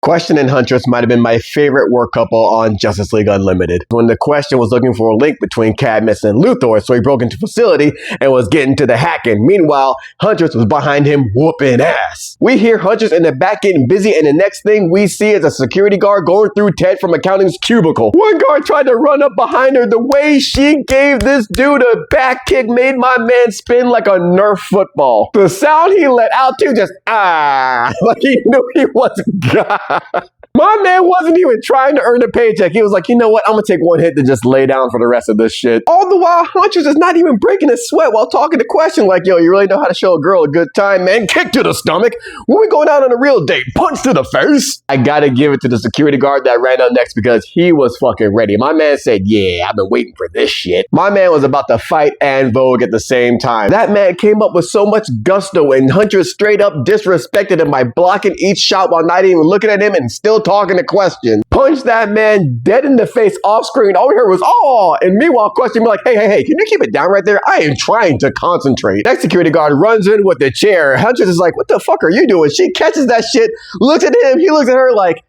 Question and Huntress might have been my favorite work couple on Justice League Unlimited. When the Question was looking for a link between Cadmus and Luthor, so he broke into facility and was getting to the hacking. Meanwhile, Huntress was behind him whooping ass. We hear Huntress in the back getting busy, and the next thing we see is a security guard going through Ted from accounting's cubicle. One guard tried to run up behind her. The way she gave this dude a back kick made my man spin like a Nerf football. The sound he let out too, just like he knew he wasn't God. My man wasn't even trying to earn a paycheck. He was like, you know what? I'm going to take one hit to just lay down for the rest of this shit. All the while, Huntress is not even breaking a sweat while talking to Question like, yo, you really know how to show a girl a good time, man? Kick to the stomach. When we going out on a real date, punch to the face. I got to give it to the security guard that ran up next because he was fucking ready. My man said, yeah, I've been waiting for this shit. My man was about to fight and Vogue at the same time. That man came up with so much gusto, and Huntress straight up disrespected him by blocking each shot while not even looking at him and still talking to Question. Punched that man dead in the face off screen. All we heard was, oh, and meanwhile, Question be like, hey, can you keep it down right there? I am trying to concentrate. Next security guard runs in with the chair. Huntress is like, what the fuck are you doing? She catches that shit, looks at him, he looks at her like,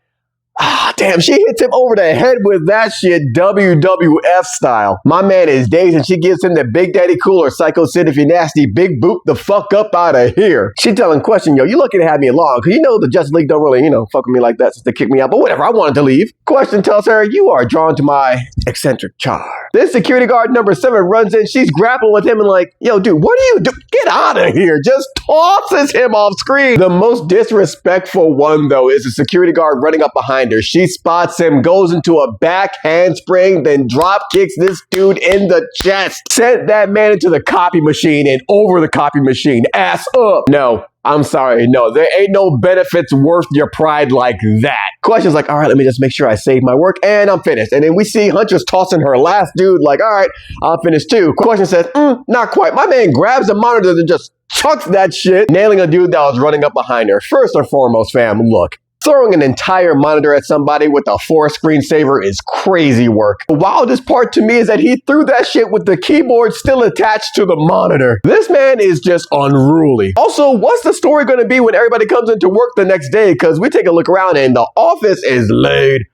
damn, she hits him over the head with that shit, WWF style. My man is dazed and she gives him the Big Daddy Cooler, Psycho Sid if you nasty, big boot the fuck up out of here. She telling Question, yo, you lucky to have me along, cause you know the Justice League don't really, fuck with me like that since they kicked me out, but whatever, I wanted to leave. Question tells her, you are drawn to my eccentric charm. Then security guard number 7 runs in, she's grappling with him and like, yo, dude, what are you doing? Get out of here. Just tosses him off screen. The most disrespectful one though is the security guard running up behind her. She spots him, goes into a back handspring, then drop kicks this dude in the chest. Sent that man into the copy machine and over the copy machine. Ass up. No, I'm sorry. No, there ain't no benefits worth your pride like that. Question's like, all right, let me just make sure I save my work and I'm finished. And then we see Huntress tossing her last dude like, all right, I'm finished too. Question says, not quite. My man grabs the monitor and just chucks that shit, nailing a dude that was running up behind her. First and foremost, fam, look. Throwing an entire monitor at somebody with a 4 screensaver is crazy work. The wildest part to me is that he threw that shit with the keyboard still attached to the monitor. This man is just unruly. Also, what's the story going to be when everybody comes into work the next day? Because we take a look around and the office is laid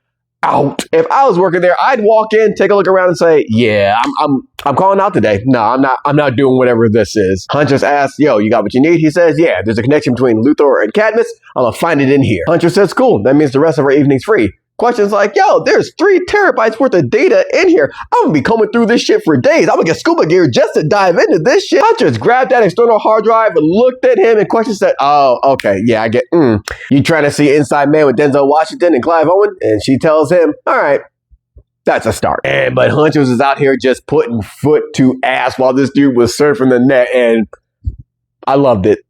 out. If I was working there, I'd walk in, take a look around and say, yeah, I'm calling out today. No, I'm not doing whatever this is. Huntress asks, yo, you got what you need? He says, yeah, there's a connection between Luthor and Cadmus. I'm gonna find it in here. Huntress says, cool. That means the rest of our evening's free. Question's like, yo, there's 3 terabytes worth of data in here. I'm gonna be combing through this shit for days. I'm gonna get scuba gear just to dive into this shit. Huntress grabbed that external hard drive and looked at him, and Question said, oh, okay, yeah, I get, You trying to see Inside Man with Denzel Washington and Clive Owen? And she tells him, all right, that's a start. But Huntress is out here just putting foot to ass while this dude was surfing the net, and I loved it.